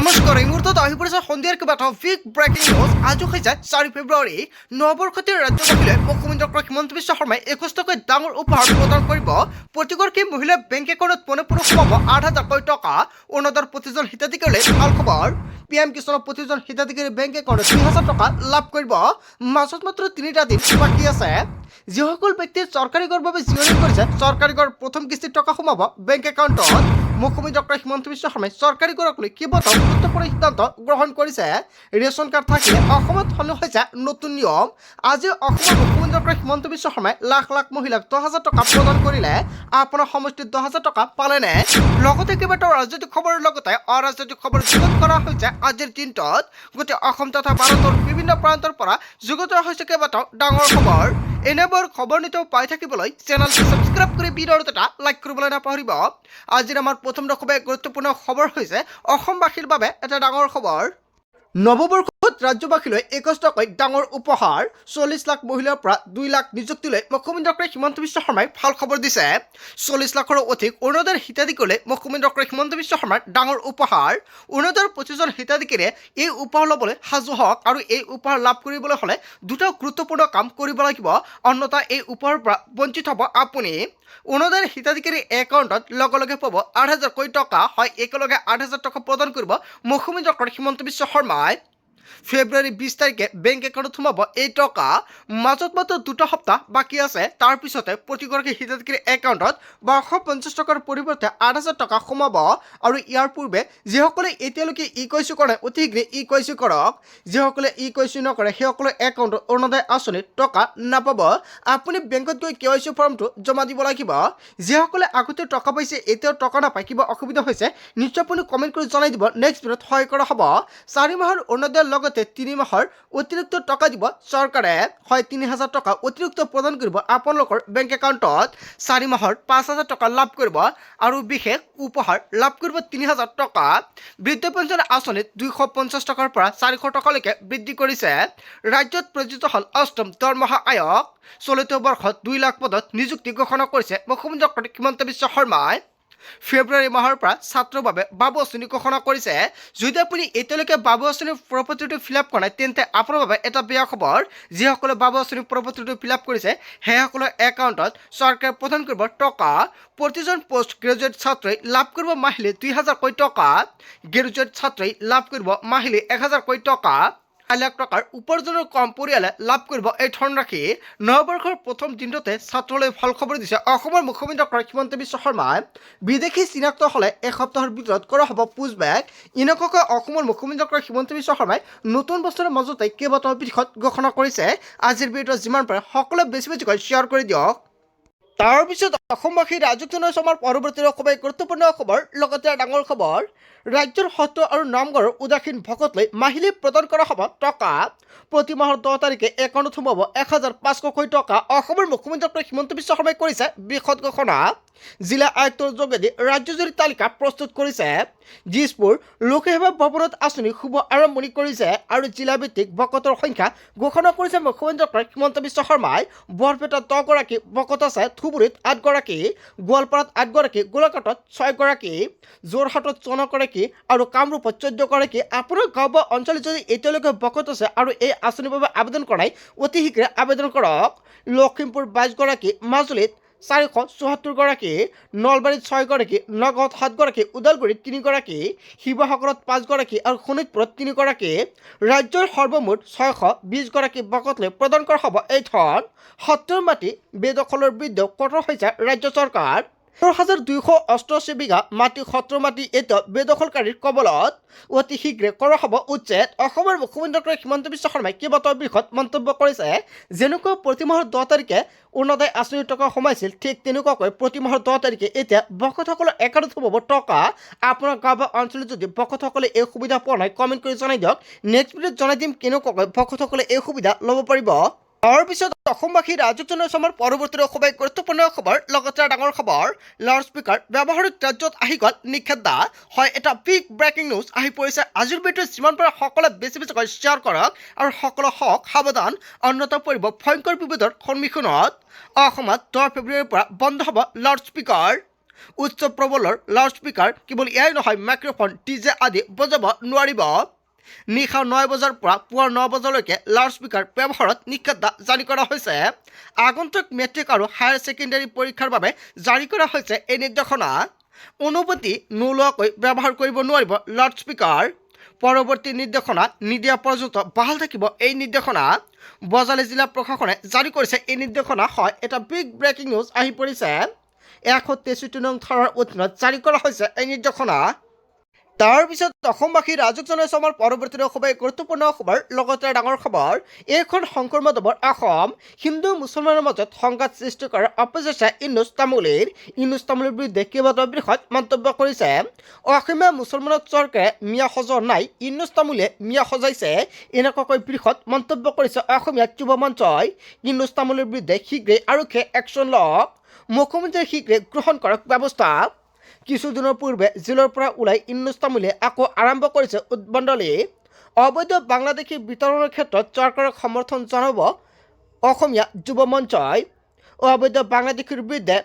নমস্কাৰ এই মুহূৰ্তত আহি পৰিছে সন্ধিয়াৰ কিবা এটা বিগ ব্ৰেকিং নিউজ। আজি হৈছে 4 ফেব্ৰুৱাৰী। নৱবৰ্ষতে ৰাজ্যবাসীলৈ মুখ্যমন্ত্ৰী ডক্টৰ হিমন্ত বিশ্ব শৰ্মাই 21টাকৈ ডাঙৰ উপহাৰ প্ৰদান কৰিব। প্ৰতিগৰাকী মহিলাৰ বেংক একাউণ্টত পোনে পোনে সোমাব 8,000কৈ টকা। অৰুণোদয়ৰ প্ৰতিজন হিতাধিকাৰীলৈ ভাল খবৰ। PM কিষাণৰ প্ৰতিজন হিতাধিকাৰী বেংক একাউণ্টত 2,000 টকা লাভ কৰিব। মাজত মাত্ৰ 3টা দিন বাকী আছে। যিসকল ব্যক্তিয়ে চৰকাৰী গড়ৰ বাবে জিৰণি কৰিছে, চৰকাৰী গড়ৰ প্ৰথম কিস্তিৰ টকা সোমাব বেংক একাউণ্টত। মুখ্যমন্ত্ৰী ডক্টৰ হিমন্ত বিশ্ব শৰ্মাই চৰকাৰী গড়ক লৈ কেইবাটাও গুৰুত্বপূৰ্ণ সিদ্ধান্ত গ্ৰহণ কৰিছে। ৰেচন কাৰ্ড থাকিলে অসমত সলনি হৈছে নতুন নিয়ম। আজি অসমৰ মুখ্যমন্ত্ৰী ডক্টৰ হিমন্ত বিশ্ব শৰ্মাই লাখ লাখ মহিলাক 10,000 টকা প্ৰদান কৰিলে। আপোনাৰ সমষ্টিত 10,000 টকা পালেনে? লগতে কেইবাটাও ৰাজনৈতিক খবৰৰ লগতে অৰাজনৈতিক খবৰ যুগুত কৰা হৈছে আজিৰ দিনটোত। গোটেই অসম তথা ভাৰতৰ বিভিন্ন প্ৰান্তৰ পৰা যুগুত কৰা হৈছে কেইবাটাও ডাঙৰ খবৰ। এনেবোৰ খবৰ নিতৌ পাই থাকিবলৈ চেনেলটো ছাবস্ক্ৰাইব কৰি ভিডিঅ'টো এটা লাইক কৰিবলৈ নাপাহৰিব। আজিৰ আমাৰ প্ৰথম খুবেই গুৰুত্বপূৰ্ণ খবৰ হৈছে অসমবাসীৰ বাবে এটা ডাঙৰ খবৰ। নৱবৰ্ষত ৰাজ্যবাসীলৈ 21টাকৈ ডাঙৰ উপহাৰ। 40 লাখ মহিলাৰ পৰা 2 লাখ নিযুক্তিলৈ মুখ্যমন্ত্ৰী ডক্টৰ হিমন্ত বিশ্ব শৰ্মাই ভাল খবৰ দিছে। 40 লাখৰো অধিক অৰুণোদয়ৰ হিতাধিকাৰীলৈ মুখ্যমন্ত্ৰী ডক্টৰ হিমন্ত বিশ্ব শৰ্মাৰ ডাঙৰ উপহাৰ। অৰুণোদয়ৰ প্ৰতিজন হিতাধিকাৰীয়ে এই উপহাৰ ল'বলৈ সাজু হওক আৰু এই উপহাৰ লাভ কৰিবলৈ হ'লে দুটা গুৰুত্বপূৰ্ণ কাম কৰিব লাগিব, অন্যথা এই উপহাৰৰ পৰা বঞ্চিত হ'ব আপুনি। অৰুণোদয়ৰ হিতাধিকাৰীৰ একাউণ্টত লগে লগে পাব 8,000কৈ টকা। হয়, একেলগে 8,000 টকা প্ৰদান কৰিব মুখ্যমন্ত্ৰী ডক্টৰ হিমন্ত বিশ্ব শৰ্মাই। ফেব্ৰুৱাৰী 20 তাৰিখে বেংক একাউণ্টত সোমাব এই টকা। মাজত মাত্ৰ 2টা সপ্তাহ বাকী আছে। তাৰ পিছতে প্ৰতিগৰাকী হিতাধিকাৰীৰ একাউণ্টত 250 টকাৰ পৰিৱৰ্তে 8,000 টকা সোমাব। আৰু ইয়াৰ পূৰ্বে যিসকলে এতিয়ালৈকে KYC কৰা নাই অতি শীঘ্ৰে KYC কৰক। যিসকলে KYC নকৰে সেইসকলৰ একাউণ্টত অৰুণোদয় আঁচনিৰ টকা নাপাব। আপুনি বেংকত গৈ KYC ফৰ্মটো জমা দিব লাগিব। যিসকলে আগতে টকা পাইছে এতিয়াও টকা নাপায়, কিবা অসুবিধা হৈছে, নিশ্চয় আপুনি কমেণ্ট কৰি জনাই দিব। নেক্সট ভিডিঅ'ত সহায় কৰা হ'ব। 4 মাহৰ অৰুণোদয়ৰ লগতে 3 মাহৰ অতিৰিক্ত টকা দিব চৰকাৰে। হয়, 3,000 টকা অতিৰিক্ত প্ৰদান কৰিব আপোনালোকৰ বেংক একাউণ্টত। 4 মাহৰ 5,000 টকা লাভ কৰিব আৰু বিশেষ উপহাৰ লাভ কৰিব 3,000 টকা। বৃদ্ধ পেঞ্চন আঁচনিত 250 টকাৰ পৰা 400 টকালৈকে বৃদ্ধি কৰিছে। ৰাজ্যত প্ৰযোজিত হ'ল 8ম দৰমহা আয়োগ। চলিত বৰ্ষত 2 লাখ পদত নিযুক্তি ঘোষণা কৰিছে মুখ্যমন্ত্ৰী ডক্টৰ হিমন্ত বিশ্ব শৰ্মাই। ফেব্ৰুৱাৰী মাহৰ পৰা ছাত্ৰৰ বাবে বাবু আঁচনি ঘোষণা কৰিছে। যদি আপুনি এতিয়ালৈকে বাবু আঁচনিৰ প্ৰপত্ৰটো ফিল আপ কৰা নাই তেন্তে আপোনাৰ বাবে এটা বেয়া খবৰ। যিসকলে বাবু আঁচনিৰ প্ৰপত্ৰটো ফিল আপ কৰিছে সেইসকলৰ একাউণ্টত চৰকাৰে প্ৰদান কৰিব টকা। প্ৰতিজন পোষ্ট গ্ৰেজুৱেট ছাত্ৰই লাভ কৰিব মাহিলী 2,000কৈ টকা। গ্ৰেজুৱেট ছাত্ৰই লাভ কৰিব মাহিলী 1,000কৈ টকা। 4 লাখ টকাৰ উপাৰ্জনৰ কম পৰিয়ালে লাভ কৰিব এই ধনৰাশি। নৱবৰ্ষৰ প্ৰথম দিনটোতে ছাত্ৰলৈ ভাল খবৰ দিছে অসমৰ মুখ্যমন্ত্ৰী ডক্টৰ হিমন্ত বিশ্ব শৰ্মাই। বিদেশী চিনাক্ত হ'লে এসপ্তাহৰ ভিতৰত কৰা হ'ব পুছবেক। এনেকুৱাকৈ অসমৰ মুখ্যমন্ত্ৰী ডক্টৰ হিমন্ত বিশ্ব শৰ্মাই নতুন বছৰৰ মাজতে কেইবাটাও বিষয়ত ঘোষণা কৰিছে। আজিৰ ভিডিঅ'ত যিমান পাৰে সকলোৱে বেছিকৈ শ্বেয়াৰ কৰি দিয়ক। তাৰপিছত অসমবাসী ৰাজকীয় আমাৰ পৰৱৰ্তী খুবেই গুৰুত্বপূৰ্ণ খবৰ, লগতে ডাঙৰ খবৰ। ৰাজ্যৰ সত্ৰ আৰু নামঘৰৰ উদাসীন ভকত লৈ মাহিলী প্ৰদান কৰা হ'ব টকা। প্ৰতি মাহৰ 10 তাৰিখে একাউণ্টত সোমাব 1,500কৈ টকা। অসমৰ মুখ্যমন্ত্ৰী ডক্টৰ হিমন্ত বিশ্ব শৰ্মাই কৰিছে বৃহৎ ঘোষণা। জিলা আয়ুক্তৰ যোগেদি ৰাজ্যজুৰি তালিকা প্ৰস্তুত কৰিছে। দিছপুৰ লোকসেৱা ভৱনত আঁচনি শুভ আৰম্ভণি কৰিছে আৰু জিলাভিত্তিক ভকতৰ সংখ্যা ঘোষণা কৰিছে মুখ্যমন্ত্ৰী ডক্টৰ হিমন্ত বিশ্ব শৰ্মাই। বৰপেটাত 10 গৰাকী ভকত আছে, ধুবুৰীত 8 গৰাকী, গোৱালপাৰাত 8 গৰাকী, গোলাঘাটত 6 গৰাকী, যোৰহাটত 14 গৰাকী আৰু কামৰূপত 14 গৰাকী। আপোনাৰ গাঁও বা অঞ্চলত যদি এতিয়ালৈকে ভকত আছে আৰু এই আঁচনিৰ বাবে আবেদন কৰা নাই অতি শীঘ্ৰে আবেদন কৰক। লখিমপুৰ 22 গৰাকী, মাজুলীত 474 গৰাকী, নলবাৰীত 6 গৰাকী, নগাঁৱত 7 গৰাকী, ওদালগুৰিত 3 গৰাকী, শিৱসাগৰত 5 গৰাকী আৰু শোণিতপুৰত 3 গৰাকী। ৰাজ্যৰ সৰ্বমুঠ 620 গৰাকী ভকতলৈ প্ৰদান কৰা হ'ব এই ধন। সত্ৰৰ মাটি বেদখলৰ বিৰুদ্ধে কঠোৰ হৈছে ৰাজ্য চৰকাৰ। 17,288 বিঘা মাটি সত্ৰৰ মাটি এতিয়া বেদখলকাৰীৰ কবলত। অতি শীঘ্ৰে কৰা হ'ব উচ্ছেদ। অসমৰ মুখ্যমন্ত্ৰী ডক্টৰ হিমন্ত বিশ্ব শৰ্মাই কেইবাটাও বিষয়ত মন্তব্য কৰিছে। যেনেকৈ প্ৰতি মাহৰ 10 তাৰিখে অৰুণোদয় আঁচনিৰ টকা সোমাইছিল, ঠিক তেনেকুৱাকৈ প্ৰতি মাহৰ 10 তাৰিখে এতিয়া ভকতসকলৰ একাউণ্টত সোমাব টকা। আপোনাৰ গাঁও বা অঞ্চলত যদি ভকতসকলে এই সুবিধা পোৱা নাই কমেণ্ট কৰি জনাই দিয়ক। নেক্সট ভিডিঅ'ত জনাই দিম কেনেকুৱাকৈ ভকতসকলে এই সুবিধা ল'ব পাৰিব। তাৰপিছত অসমবাসী ৰাজকীয় আমাৰ পৰৱৰ্তী খুবেই গুৰুত্বপূৰ্ণ খবৰ, লগতে ডাঙৰ খবৰ। লাউড স্পীকাৰ ব্যৱহাৰিক ৰাজ্যত আহি গ'ল নিষেধা। হয়, এটা বিগ ব্ৰেকিং নিউজ আহি পৰিছে। আজিৰ ভিডিঅ'ত যিমান পাৰে সকলোৱে বেছিকৈ শ্বেয়াৰ কৰক আৰু সকলো হওক সাৱধান, অন্যথা পৰিব ভয়ংকৰ বিপদৰ সন্মুখীনত। অসমত 10 ফেব্ৰুৱাৰীৰ পৰা বন্ধ হ'ব লাউড স্পীকাৰ। উচ্চ প্ৰবলৰ লাউডস্পীকাৰ কেৱল এয়াই নহয় মাইক্ৰফোন ডিজে আদি বজাব নোৱাৰিব নিশা 9 বজাৰ পৰা পুৱা 9 বজালৈকে লাউডস্পীকাৰ ব্যৱহাৰত নিষেধাজ্ঞা জাৰি কৰা হৈছে আগন্তুক মেট্ৰিক আৰু হায়াৰ ছেকেণ্ডাৰী পৰীক্ষাৰ বাবে জাৰি কৰা হৈছে এই নিৰ্দেশনা অনুমতি নোলোৱাকৈ ব্যৱহাৰ কৰিব নোৱাৰিব লাউডস্পীকাৰ পৰৱৰ্তী নিৰ্দেশনা নিদিয়া পৰ্যন্ত বাহাল থাকিব এই নিৰ্দেশনা বজালী জিলা প্ৰশাসনে জাৰি কৰিছে এই নিৰ্দেশনা হয় এটা বিগ ব্ৰেকিং নিউজ আহি পৰিছে 163 নং ধাৰাৰ অধীনত জাৰি কৰা হৈছে এই নিৰ্দেশনা তাৰ পিছত অসমবাসী ৰাজক জনাইছে আমাৰ পৰৱৰ্তী খুবেই গুৰুত্বপূৰ্ণ খবৰ লগতে ডাঙৰ খবৰ এইখন শংকৰ মাধৱৰ অসম হিন্দু মুছলমানৰ মাজত সংঘাত সৃষ্টি কৰাৰ অপচেষ্টা ইউনুছ তামুলীৰ বিৰুদ্ধে কেইবাটাও বৃহৎ মন্তব্য কৰিছে অসমীয়া মুছলমানৰ চৰকাৰে মিয়া সজোৱা নাই ইউনুছ তামুলীয়ে মিয়া সজাইছে এনেকুৱাকৈ বৃহৎ মন্তব্য কৰিছে অসমীয়া যুৱ মঞ্চই ইউনুছ তামুলীৰ বিৰুদ্ধে শীঘ্ৰেই আৰক্ষীয়ে একশ্যন লওক মুখ্যমন্ত্ৰীয়ে শীঘ্ৰেই গ্ৰহণ কৰক ব্যৱস্থা কিছুদিনৰ পূৰ্বে জেলৰ পৰা ওলাই ইউনুছ তামুলীয়ে আকৌ আৰম্ভ কৰিছে উদ্ভণ্ডালি অবৈধ বাংলাদেশী বিতৰণৰ ক্ষেত্ৰত চৰকাৰক সমৰ্থন জনাব অসমীয়া যুৱ মঞ্চই অবৈধ বাংলাদেশীৰ বিৰুদ্ধে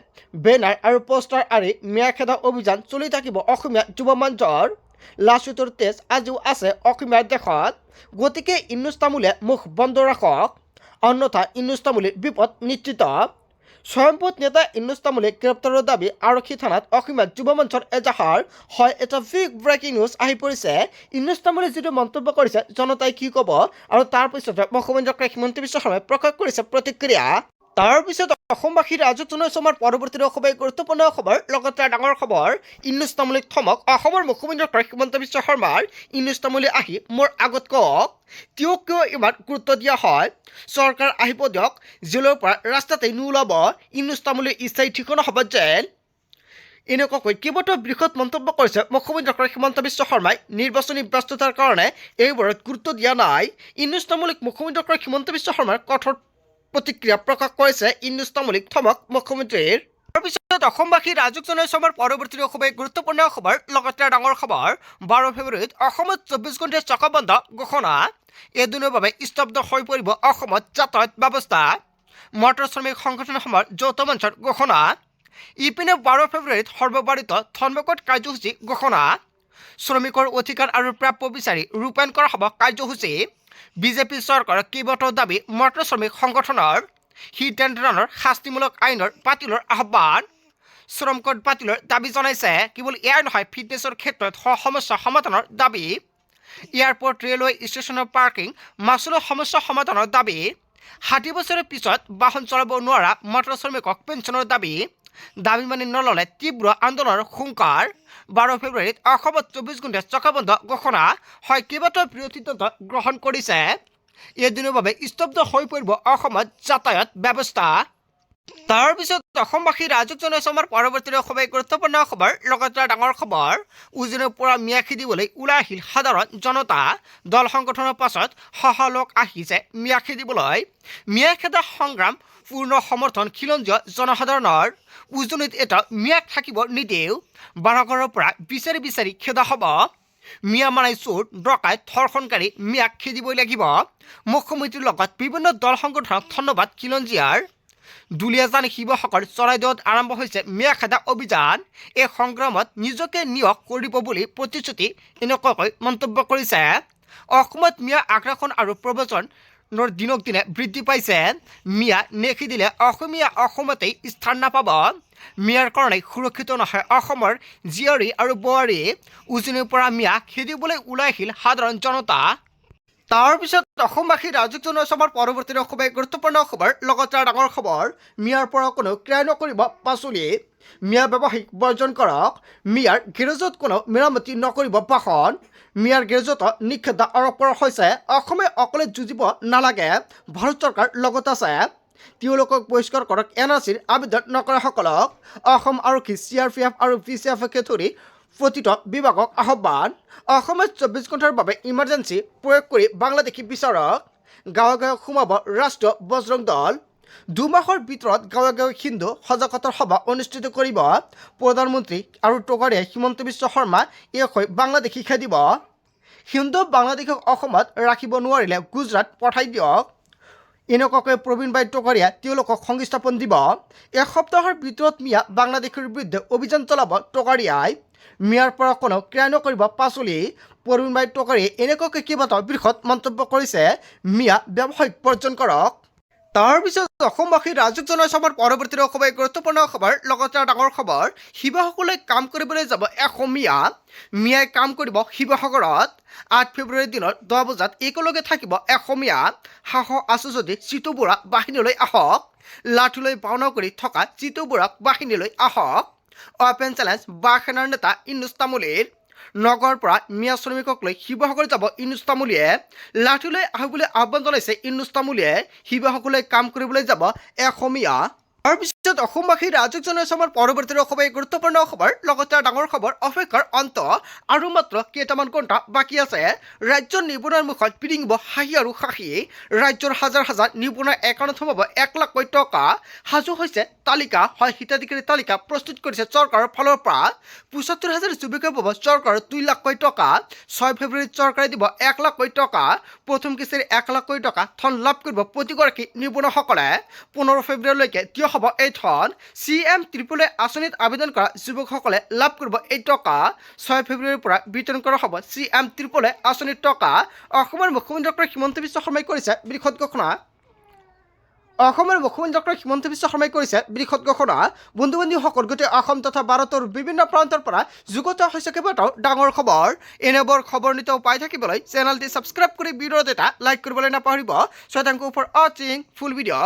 বেনাৰ আৰু পোষ্টাৰ আৰি ম্যাদ অভিযান চলি থাকিব অসমীয়া যুৱ মঞ্চৰ লাচুতৰ তেজ আজিও আছে অসমীয়া দেশত গতিকে ইউনুছ তামুলীয়ে মুখ বন্ধ ৰাখক অন্যথা ইউনুছ তামুলীৰ বিপদ নিশ্চিত স্বয়ংভূত নেতা ইউনুছ তামুলী গ্ৰেপ্তাৰৰ দাবী আৰক্ষী থানাত অসমীয়া যুৱ মঞ্চৰ এজাহাৰ হয় এটা বিগ ব্ৰেকিং নিউজ আহি পৰিছে ইউনুছ তামুলী যিটো মন্তব্য কৰিছে জনতাই কি ক'ব আৰু তাৰ পিছতে মুখ্যমন্ত্ৰী হিমন্ত বিশ্ব শৰ্মাই প্ৰকাশ কৰিছে প্ৰতিক্ৰিয়া তাৰ পিছত অসমবাসীৰ ৰাজক জনাইছে আমাৰ পৰৱৰ্তী খুবেই গুৰুত্বপূৰ্ণ খবৰ লগতে ডাঙৰ খবৰ ইউনুছ তামুলীক থমক অসমৰ মুখ্যমন্ত্ৰী হিমন্ত বিশ্ব শৰ্মাৰ ইউনুছ তামুলী আহি মোৰ আগত কওক তেওঁক কিয় ইমান গুৰুত্ব দিয়া হয় চৰকাৰ আহিব দিয়ক জেলৰ পৰা ৰাস্তাতে নোলাব ইউনুছ তামুলীৰ স্থায়ী ঠিকনা হ'ব জেল এনেকুৱাকৈ কেইবাটাও বৃহৎ মন্তব্য কৰিছে মুখ্যমন্ত্ৰী হিমন্ত বিশ্ব শৰ্মাই নিৰ্বাচনী ব্যস্ততাৰ কাৰণে এইবোৰত গুৰুত্ব দিয়া নাই ইউনুছ তামুলীক মুখ্যমন্ত্ৰী হিমন্ত বিশ্ব শৰ্মাৰ কঠোৰ প্ৰতিক্ৰিয়া প্ৰকাশ কৰিছে ইউনুছ তামুলীক থমক মুখ্যমন্ত্ৰীৰ তাৰপিছত অসমবাসী ৰাজক জনাইছে আমাৰ পৰৱৰ্তী খুবেই গুৰুত্বপূৰ্ণ খবৰ লগতে ডাঙৰ খবৰ 12 ফেব্ৰুৱাৰীত অসমত 24 ঘণ্টা চকাবন্ধ ঘোষণা এদিনৰ বাবে স্তব্ধ হৈ পৰিব অসমত যাতায়াত ব্যৱস্থা মটৰ শ্ৰমিক সংগঠনসমূহৰ যৌথ মঞ্চৰ ঘোষণা ইপিনে 12 ফেব্ৰুৱাৰীত সৰ্বভাৰতীয় ধৰ্মঘট কাৰ্যসূচী ঘোষণা শ্ৰমিকৰ অধিকাৰ আৰু প্ৰাপ্য বিচাৰি ৰূপায়ণ কৰা হ'ব কাৰ্যসূচী বিজেপি চৰকাৰৰ কেইবাটাও দাবী মটৰ শ্ৰমিক সংগঠনৰ হিট এণ্ড ৰানৰ শাস্তিমূলক আইনৰ বাতিলৰ আহ্বান শ্ৰম কোড বাতিলৰ দাবী জনাইছে কেৱল এয়াই নহয় ফিটনেছৰ ক্ষেত্ৰত সমস্যা সমাধানৰ দাবী এয়াৰপৰ্ট ৰেলৱে ষ্টেচনৰ পাৰ্কিং মাচুলৰ সমস্যা সমাধানৰ দাবী 60 বছৰৰ পিছত বাহন চলাব নোৱাৰা মটৰ শ্ৰমিকক পেঞ্চনৰ দাবী মানি নল'লে তীব্ৰ আন্দোলনৰ হুংকাৰ 12 ফেব্ৰুৱাৰীত অসমত 24 ঘণ্টা চকাবন্ধ ঘোষণা হয় কেইবাটাও বিৰোধিতা গ্ৰহণ কৰিছে এদিনৰ বাবে স্তব্ধ হৈ পৰিব অসমত যাতায়াত ব্যৱস্থা তাৰ পিছত অসমবাসী ৰাজক জনাইছে আমাৰ পৰৱৰ্তী খুবেই গুৰুত্বপূৰ্ণ খবৰ লগতে ডাঙৰ খবৰ উজনিৰ পৰা মিয়া খেদিবলৈ ওলাই আহিল সাধাৰণ জনতা দল সংগঠনৰ পাছত লোক আহিছে মিয়া খেদিবলৈ মিয়া খেদা সংগ্ৰাম পূৰ্ণ সমৰ্থন খিলঞ্জীয় জনসাধাৰণৰ উজনিত এটা মিয়া থাকিব নিদিও বাৰাঘৰৰ পৰা বিচাৰি বিচাৰি খেদা হ'ব মিয়া মানাই চোৰ ডকাইত ধৰ্ষণকাৰী মিয়াক খেদিবই লাগিব মুখ্যমন্ত্ৰীৰ লগত বিভিন্ন দল সংগঠনক ধন্যবাদ খিলঞ্জীয়াৰ দুলীয়াজান শিৱসাগৰ চৰাইদেউত আৰম্ভ হৈছে মিয়া খেদা অভিযান এই সংগ্ৰামত নিজকে নিয়োগ কৰিব বুলি প্ৰতিশ্ৰুতি এনেকুৱাকৈ মন্তব্য কৰিছে অসমত মিয়া আগ্ৰাসন আৰু প্ৰব্ৰজনৰ দিনক দিনে বৃদ্ধি পাইছে মিয়া নেখেদিলে অসমীয়া অসমতেই স্থান নাপাব মিয়াৰ কাৰণে সুৰক্ষিত নহয় অসমৰ জীয়াৰী আৰু বোৱাৰী উজনিৰ পৰা মিয়া খেদিবলৈ ওলাই আহিল সাধাৰণ জনতা তাৰ পিছত অসমবাসী ৰাজক জনাইছে আমাৰ পৰৱৰ্তী খুবেই গুৰুত্বপূৰ্ণ খবৰ লগতে ডাঙৰ খবৰ মিয়াৰ পৰা কোনো ক্ৰয় নকৰিব পাচলি মিয়া ব্যৱসায়িক বৰ্জন কৰক মিয়াৰ গেৰেজত কোনো মেৰামতি নকৰিব বাহন মিয়াৰ গেৰেজত নিষেধাজ্ঞা আৰোপ কৰা হৈছে অসমে অকলে যুঁজিব নালাগে ভাৰত চৰকাৰ লগত আছে তেওঁলোকক বহিষ্কাৰ কৰক NRCৰ আবেদন নকৰাসকলক অসম আৰক্ষী CRPF আৰু BCFকে ধৰি প্ৰতিটো বিভাগক আহ্বান অসমত 24 ঘণ্টাৰ বাবে ইমাৰ্জেঞ্চি প্ৰয়োগ কৰি বাংলাদেশী বিচাৰক গাঁৱে গাঁৱে সোমাব ৰাষ্ট্ৰীয় বজৰং দল 2 মাহৰ ভিতৰত গাঁৱে গাঁৱে হিন্দু সজাগতাৰ সভা অনুষ্ঠিত কৰিব প্ৰধানমন্ত্ৰী আৰু টকাৰীয়া হিমন্ত বিশ্ব শৰ্মা এই বাংলাদেশী খেদিব হিন্দু বাংলাদেশক অসমত ৰাখিব নোৱাৰিলে গুজৰাট পঠাই দিয়ক এনেকুৱাকৈ প্ৰবীণ ভাই টকাৰীয়াই তেওঁলোকক সংস্থাপন দিব। এসপ্তাহৰ ভিতৰত মিয়া বাংলাদেশৰ বিৰুদ্ধে অভিযান চলাব টকাৰীয়াই। মিয়াৰ পৰা কোনো ক্ৰয় নকৰিব পাচলি। প্ৰবীণ ভাই টকাৰীয়াই এনেকুৱাকৈ কেইবাটাও বৃহৎ মন্তব্য কৰিছে। মিয়া ব্যৱসায়িক বৰ্জন কৰক। তাৰপিছত অসমবাসী ৰাজুক জনাইছে আমাৰ পৰৱৰ্তী অসমীয়া গুৰুত্বপূৰ্ণ খবৰ। লগতে ডাঙৰ খবৰ, শিৱসাগৰলৈ কাম কৰিবলৈ যাব এসমীয়া। মিয়াই কাম কৰিব শিৱসাগৰত। 8 ফেব্ৰুৱাৰীৰ দিনত 10 বজাত একেলগে থাকিব এসমীয়া। সাহস আছে যদি জিতু বৰা বাহিনীলৈ আহক। লাঠুলৈ ভাওনা কৰি থকা জিতু বৰাক বাহিনীলৈ আহক। অপেন চেলেঞ্জ বাসেনাৰ নেতা ইনুছ তামুলীৰ। নগৰৰ পৰা মিয়া শ্ৰমিকক লৈ শিৱসাগৰ যাব ইনুছ তামুলীয়ে। লাঠুলৈ আহিবলৈ আহ্বান জনাইছে ইনুছ তামুলীয়ে। শিৱসাগৰলৈ কাম কৰিবলৈ যাব এসমীয়া। তাৰপিছত অসমবাসী ৰাজুক জনাইছে আমাৰ পৰৱৰ্তী অসমীয়া গুৰুত্বপূৰ্ণ খবৰ। লগতে ডাঙৰ খবৰ, অপেক্ষাৰ অন্ত আৰু মাত্ৰ কেইটামান ঘণ্টা বাকী আছে। ৰাজ্যৰ নিবনুৱাৰ মুখত পিৰিঙিব হাঁহি আৰু হাঁহি। ৰাজ্যৰ হাজাৰ হাজাৰ নিবনুৱাৰ একাউণ্টত সোমাব 1 লাখ কোটি টকা। সাজু হৈছে তালিকা, হয় হিতাধিকাৰী তালিকা প্ৰস্তুত কৰিছে চৰকাৰৰ ফালৰ পৰা। ৭৫,000 যুৱকে পাব চৰকাৰৰ 2 লাখ কোটি টকা। 6 ফেব্ৰুৱাৰীত চৰকাৰে দিব 1 লাখ কোটি টকা। প্ৰথম কিস্তিৰ 1 লাখ কোটি টকা ধন লাভ কৰিব প্ৰতিগৰাকী নিবনুৱাসকলে। 15 ফেব্ৰুৱাৰীলৈকে দিয়া হ'ব এই ধন। CM ত্ৰিপুলে আঁচনিত আবেদন কৰা যুৱকসকলে লাভ কৰিব এই টকা। 6 ফেব্ৰুৱাৰীৰ পৰা বিতৰণ কৰা হ'ব CM ত্ৰিপুলে আঁচনিৰ টকা। অসমৰ মুখ্যমন্ত্ৰী ডক্টৰ হিমন্ত বিশ্ব শৰ্মাই কৰিছে বৃহৎ ঘোষণা। অসমৰ মুখ্যমন্ত্ৰী ডক্টৰ হিমন্ত বিশ্ব শৰ্মাই কৰিছে বৃহৎ ঘোষণা। বন্ধু বান্ধৱীসকল, গোটেই অসম তথা ভাৰতৰ বিভিন্ন প্ৰান্তৰ পৰা যুগুত হৈছে কেইবাটাও ডাঙৰ খবৰ। এনেবোৰ খবৰ নিতৌ পাই থাকিবলৈ চেনেলটি ছাবস্ক্ৰাইব কৰি ভিডিঅ'ত এটা লাইক কৰিবলৈ নাপাহৰিব। So thank you for watching full video.